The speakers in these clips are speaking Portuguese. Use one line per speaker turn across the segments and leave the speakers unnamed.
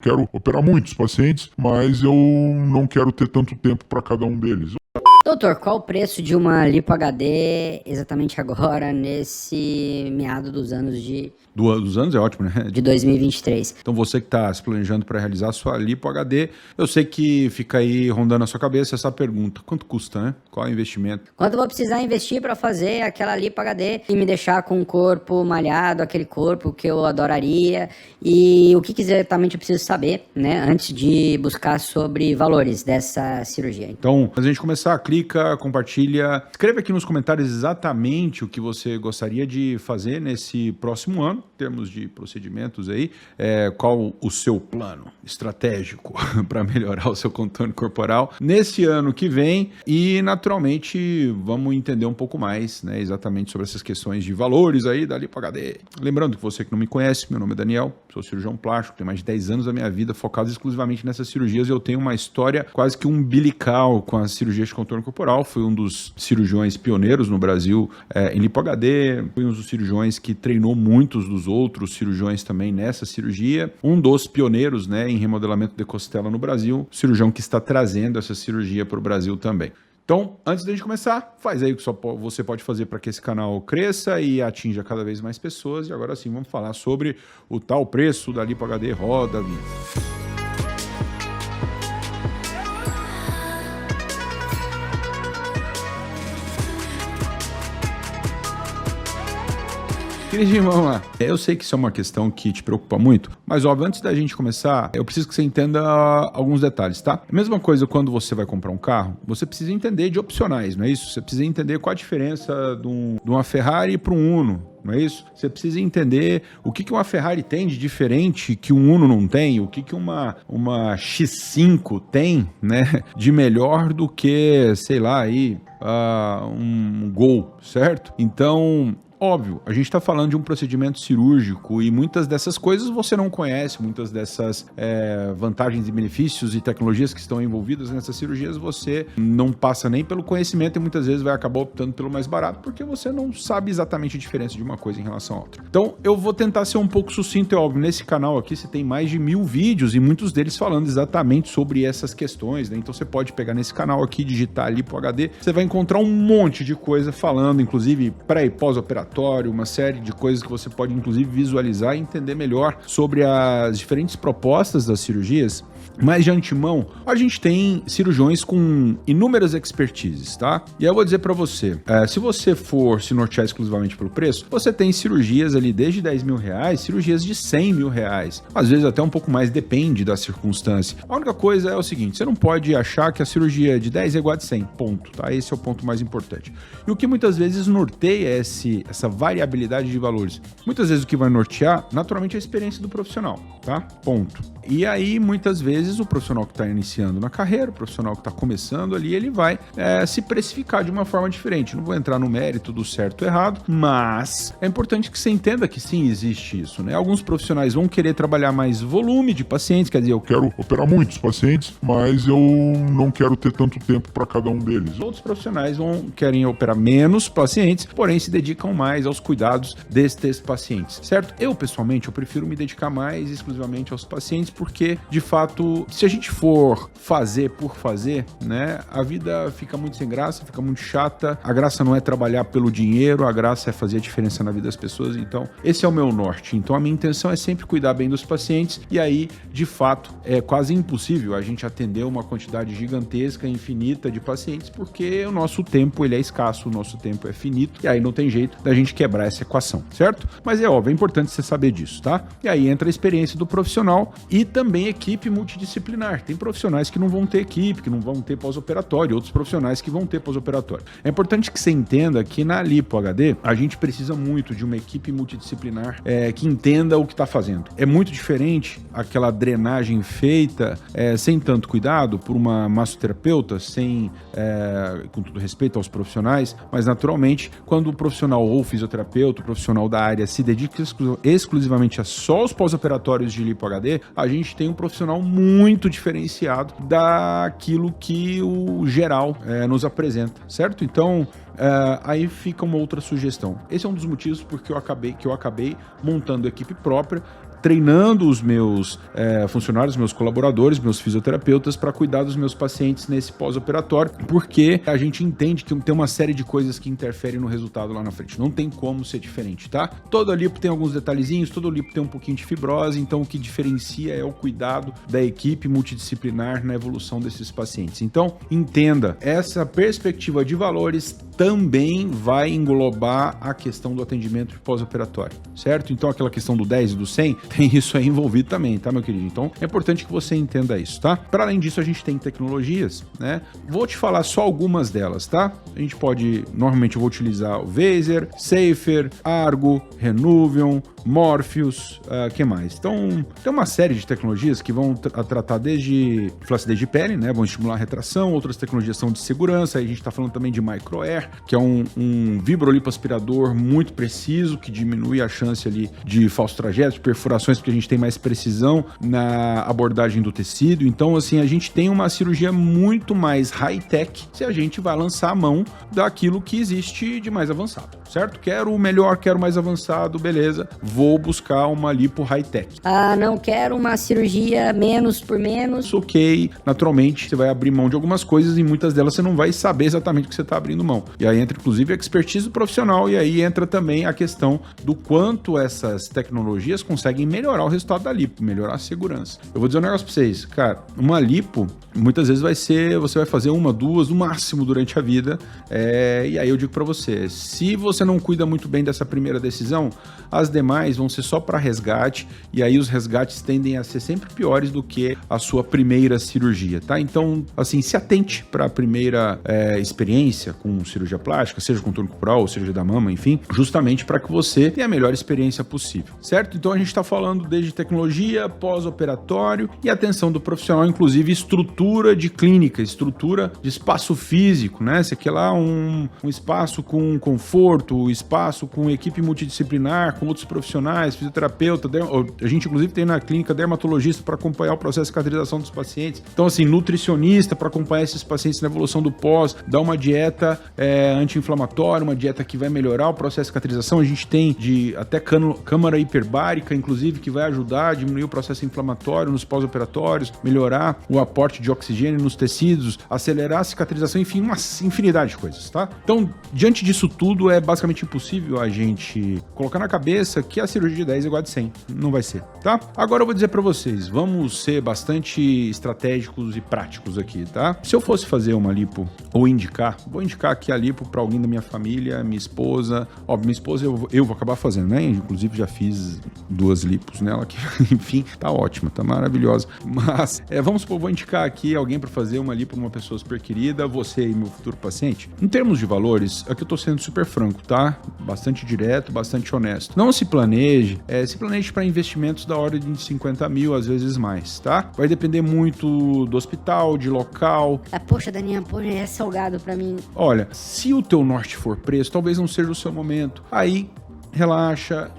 Quero operar muitos pacientes, mas eu não quero ter tanto tempo para cada um deles.
Doutor, qual o preço de uma lipo HD exatamente agora, nesse meado dos anos
Dos anos é ótimo, né?
de 2023?
Então você que está se planejando para realizar a sua lipo HD, eu sei que fica aí rondando a sua cabeça essa pergunta. Quanto custa, né? Qual é o investimento?
Quanto eu vou precisar investir para fazer aquela lipo HD e me deixar com um corpo malhado, aquele corpo que eu adoraria? E o que exatamente eu preciso saber, né? Antes de buscar sobre valores dessa cirurgia.
Então, antes de a gente começar, clica, compartilha, escreva aqui nos comentários exatamente o que você gostaria de fazer nesse próximo ano, em termos de procedimentos aí, qual o seu plano estratégico para melhorar o seu contorno corporal nesse ano que vem e, naturalmente, vamos entender um pouco mais, né, exatamente sobre essas questões de valores aí da Lipo HD. Lembrando que você que não me conhece, meu nome é Daniel, sou cirurgião plástico, tenho mais de 10 anos da minha vida focado exclusivamente nessas cirurgias e eu tenho uma história quase que umbilical com as cirurgias de contorno corporal. Fui um dos cirurgiões pioneiros no Brasil em Lipo HD, fui um dos cirurgiões que treinou muitos dos outros cirurgiões também nessa cirurgia, um dos pioneiros, né, em remodelamento de costela no Brasil, cirurgião que está trazendo essa cirurgia para o Brasil também. Então, antes da gente começar, faz aí o que só você pode fazer para que esse canal cresça e atinja cada vez mais pessoas. E agora sim, vamos falar sobre o tal preço da Lipo HD. Roda a vinheta. Queridinho, vamos lá. Eu sei que isso é uma questão que te preocupa muito, mas óbvio, antes da gente começar, eu preciso que você entenda alguns detalhes, tá? A mesma coisa quando você vai comprar um carro, você precisa entender de opcionais, não é isso? Você precisa entender qual a diferença de uma Ferrari para um Uno, não é isso? Você precisa entender o que uma Ferrari tem de diferente que um Uno não tem, o que uma X5 tem, né, de melhor do que, sei lá, aí, um Gol, certo? Então, óbvio, a gente está falando de um procedimento cirúrgico e muitas dessas coisas você não conhece, muitas dessas vantagens e benefícios e tecnologias que estão envolvidas nessas cirurgias você não passa nem pelo conhecimento e muitas vezes vai acabar optando pelo mais barato porque você não sabe exatamente a diferença de uma coisa em relação à outra. Então eu vou tentar ser um pouco sucinto, é óbvio, nesse canal aqui você tem mais de 1000 vídeos e muitos deles falando exatamente sobre essas questões, né? Então você pode pegar nesse canal aqui, digitar Lipo HD, você vai encontrar um monte de coisa falando, inclusive pré e pós-operatório, uma série de coisas que você pode inclusive visualizar e entender melhor sobre as diferentes propostas das cirurgias. Mas de antemão, a gente tem cirurgiões com inúmeras expertises, tá? E aí eu vou dizer pra você, se você for se nortear exclusivamente pelo preço, você tem cirurgias ali desde 10 mil reais, cirurgias de 100 mil reais. Às vezes até um pouco mais, depende da circunstância. A única coisa é o seguinte, você não pode achar que a cirurgia de 10 é igual a de 100, ponto, tá? Esse é o ponto mais importante. E o que muitas vezes norteia essa variabilidade de valores? Muitas vezes o que vai nortear, naturalmente, é a experiência do profissional, tá? Ponto. E aí, muitas vezes, o profissional que está iniciando na carreira, o profissional que está começando ali, ele vai se precificar de uma forma diferente. Não vou entrar no mérito do certo ou errado, mas é importante que você entenda que sim, existe isso, né? Alguns profissionais vão querer trabalhar mais volume de pacientes, quer dizer, eu
quero operar muitos pacientes, mas eu não quero ter tanto tempo para cada um deles.
Outros profissionais querem operar menos pacientes, porém se dedicam mais aos cuidados destes pacientes, certo? Eu, pessoalmente, eu prefiro me dedicar mais exclusivamente aos pacientes, porque, de fato, se a gente for fazer por fazer, né, a vida fica muito sem graça, fica muito chata. A graça não é trabalhar pelo dinheiro, a graça é fazer a diferença na vida das pessoas. Então, esse é o meu norte. Então, a minha intenção é sempre cuidar bem dos pacientes e aí, de fato, é quase impossível a gente atender uma quantidade gigantesca, infinita de pacientes, porque o nosso tempo, ele é escasso, o nosso tempo é finito e aí não tem jeito da gente quebrar essa equação, certo? Mas é óbvio, é importante você saber disso, tá? E aí entra a experiência do profissional e também equipe multidisciplinar. Tem profissionais que não vão ter equipe, que não vão ter pós-operatório, outros profissionais que vão ter pós-operatório. É importante que você entenda que na Lipo HD, a gente precisa muito de uma equipe multidisciplinar que entenda o que está fazendo. É muito diferente aquela drenagem feita sem tanto cuidado por uma massoterapeuta, com todo respeito aos profissionais, mas naturalmente, quando o profissional ou o fisioterapeuta, o profissional da área se dedica exclusivamente a só os pós-operatórios de Lipo HD, a gente tem um profissional muito diferenciado daquilo que o geral nos apresenta, certo? Então, aí fica uma outra sugestão. Esse é um dos motivos porque eu acabei montando equipe própria, treinando os meus funcionários, meus colaboradores, meus fisioterapeutas para cuidar dos meus pacientes nesse pós-operatório, porque a gente entende que tem uma série de coisas que interferem no resultado lá na frente. Não tem como ser diferente, tá? Toda lipo tem alguns detalhezinhos, todo lipo tem um pouquinho de fibrose, então o que diferencia é o cuidado da equipe multidisciplinar na evolução desses pacientes. Então, entenda, essa perspectiva de valores também vai englobar a questão do atendimento pós-operatório, certo? Então, aquela questão do 10 e do 100, tem isso aí envolvido também, tá, meu querido? Então, é importante que você entenda isso, tá? Para além disso, a gente tem tecnologias, né? Vou te falar só algumas delas, tá? A gente pode, normalmente eu vou utilizar o Vaser, Safer, Argo, Renuvion, Morpheus, que mais? Então, tem uma série de tecnologias que vão tratar desde flacidez de pele, né? Vão estimular a retração, outras tecnologias são de segurança, aí a gente tá falando também de MicroAir, que é um vibrolipoaspirador muito preciso, que diminui a chance ali de falsos trajetos, de perfurações, porque a gente tem mais precisão na abordagem do tecido. Então, assim, a gente tem uma cirurgia muito mais high-tech se a gente vai lançar a mão daquilo que existe de mais avançado, certo? Quero o melhor, quero mais avançado, beleza. Vou buscar uma lipo high-tech.
Ah, não quero uma cirurgia menos por menos.
Ok, naturalmente, você vai abrir mão de algumas coisas e muitas delas você não vai saber exatamente o que você está abrindo mão. E aí entra, inclusive, a expertise do profissional e aí entra também a questão do quanto essas tecnologias conseguem melhorar o resultado da lipo, melhorar a segurança. Eu vou dizer um negócio pra vocês, cara, uma lipo, muitas vezes você vai fazer uma, duas, no máximo durante a vida, e aí eu digo pra você, se você não cuida muito bem dessa primeira decisão, as demais vão ser só para resgate, e aí os resgates tendem a ser sempre piores do que a sua primeira cirurgia, tá? Então, assim, se atente para a primeira experiência com cirurgia plástica, seja contorno corporal, ou cirurgia da mama, enfim, justamente para que você tenha a melhor experiência possível, certo? Então, a gente está falando desde tecnologia, pós-operatório e atenção do profissional, inclusive estrutura de clínica, estrutura de espaço físico, né? Você quer lá um espaço com conforto, espaço com equipe multidisciplinar, com outros profissionais, fisioterapeuta, a gente inclusive tem na clínica dermatologista para acompanhar o processo de cicatrização dos pacientes. Então, assim, nutricionista para acompanhar esses pacientes na evolução do pós, dar uma dieta anti-inflamatória, uma dieta que vai melhorar o processo de cicatrização. A gente tem até câmara hiperbárica, inclusive, que vai ajudar a diminuir o processo inflamatório nos pós-operatórios, melhorar o aporte de oxigênio nos tecidos, acelerar a cicatrização, enfim, uma infinidade de coisas, tá? Então, diante disso tudo, é basicamente impossível a gente colocar na cabeça que a cirurgia de 10 é igual a de 100. Não vai ser, tá? Agora eu vou dizer pra vocês, vamos ser bastante estratégicos e práticos aqui, tá? Se eu fosse fazer uma lipo, ou vou indicar aqui a lipo pra alguém da minha família, minha esposa. Óbvio, minha esposa eu vou acabar fazendo, né? Inclusive já fiz 2 lipos nela, que enfim, tá ótima, tá maravilhosa. Mas, vamos supor, vou indicar aqui alguém pra fazer uma lipo numa pessoa super querida, você e meu futuro paciente. Em termos de valores, aqui eu tô sendo super franco, tá? Bastante direto, bastante honesto. Não se planeje para investimentos da ordem de 50 mil, às vezes mais, tá? Vai depender muito do hospital, de local.
Poxa, Daniel, é salgado pra mim.
Olha, se o teu norte for preço, talvez não seja o seu momento. Aí, relaxa,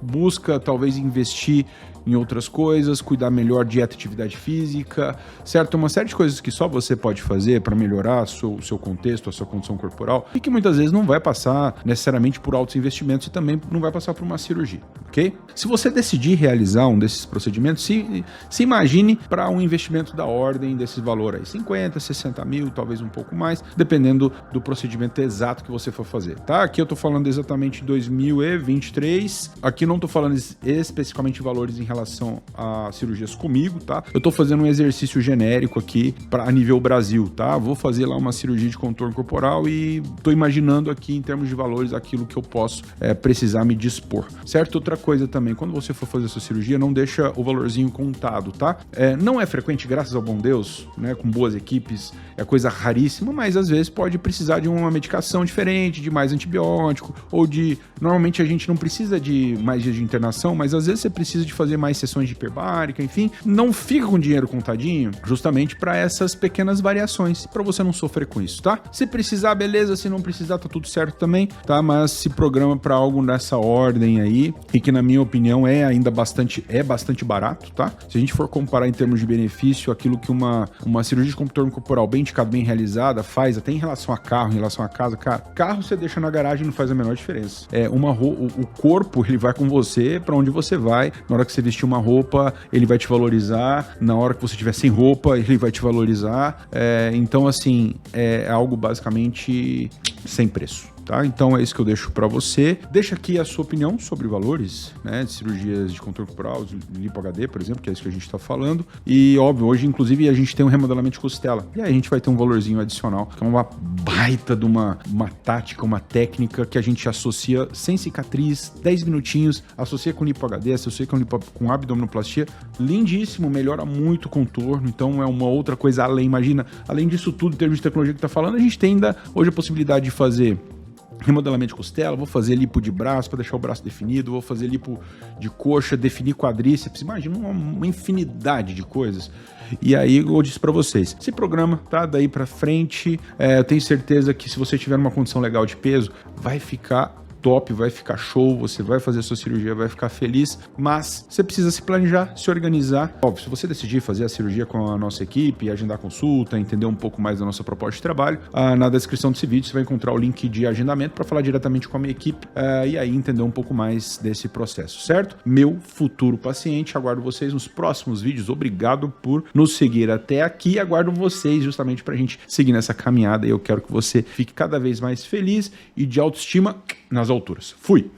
busca talvez investir em outras coisas, cuidar melhor de dieta e atividade física, certo? Uma série de coisas que só você pode fazer para melhorar o seu contexto, a sua condição corporal e que muitas vezes não vai passar necessariamente por altos investimentos e também não vai passar por uma cirurgia, ok? Se você decidir realizar um desses procedimentos, se imagine para um investimento da ordem desse valor aí, 50, 60 mil, talvez um pouco mais, dependendo do procedimento exato que você for fazer, tá? Aqui eu tô falando exatamente de 2023, aqui não tô falando especificamente de valores em relação a cirurgias comigo, tá? Eu tô fazendo um exercício genérico aqui a nível Brasil, tá? Vou fazer lá uma cirurgia de contorno corporal e tô imaginando aqui em termos de valores aquilo que eu posso precisar me dispor, certo? Outra coisa também, quando você for fazer essa cirurgia, não deixa o valorzinho contado, tá? Não é frequente, graças ao bom Deus, né? Com boas equipes, é coisa raríssima, mas às vezes pode precisar de uma medicação diferente, de mais antibiótico, ou normalmente a gente não precisa de mais dias de internação, mas às vezes você precisa de fazer mais mais sessões de hiperbárica, enfim, não fica com dinheiro contadinho justamente para essas pequenas variações, para você não sofrer com isso, tá? Se precisar, beleza, se não precisar, tá tudo certo também, tá? Mas se programa para algo nessa ordem aí, e que na minha opinião é ainda bastante barato, tá? Se a gente for comparar em termos de benefício, aquilo que uma cirurgia de contorno corporal bem indicada, bem realizada, faz até em relação a carro, em relação a casa, cara, carro você deixa na garagem não faz a menor diferença. O corpo, ele vai com você para onde você vai. Na hora que você vestir uma roupa, ele vai te valorizar. Na hora que você estiver sem roupa, ele vai te valorizar. Então, assim, é algo basicamente sem preço. Tá? Então é isso que eu deixo para você. Deixa aqui a sua opinião sobre valores, né, de cirurgias de contorno corporal, lipo HD, por exemplo, que é isso que a gente está falando. E óbvio, hoje inclusive a gente tem um remodelamento de costela. E aí a gente vai ter um valorzinho adicional, que é uma baita de uma tática, uma técnica que a gente associa sem cicatriz, 10 minutinhos, associa com lipo HD, associa com abdominoplastia. Lindíssimo, melhora muito o contorno. Então é uma outra coisa além. Imagina, além disso tudo, em termos de tecnologia que está falando, a gente tem ainda hoje a possibilidade de fazer remodelamento de costela, vou fazer lipo de braço para deixar o braço definido, vou fazer lipo de coxa, definir quadríceps, imagina uma infinidade de coisas. E aí eu disse para vocês, se programa, tá? Daí para frente, eu tenho certeza que se você tiver uma condição legal de peso, vai ficar top, vai ficar show, você vai fazer a sua cirurgia, vai ficar feliz, mas você precisa se planejar, se organizar. Óbvio, se você decidir fazer a cirurgia com a nossa equipe, agendar consulta, entender um pouco mais da nossa proposta de trabalho, na descrição desse vídeo você vai encontrar o link de agendamento para falar diretamente com a minha equipe e aí entender um pouco mais desse processo, certo? Meu futuro paciente, aguardo vocês nos próximos vídeos, obrigado por nos seguir até aqui, aguardo vocês justamente para a gente seguir nessa caminhada e eu quero que você fique cada vez mais feliz e de autoestima nas alturas. Fui!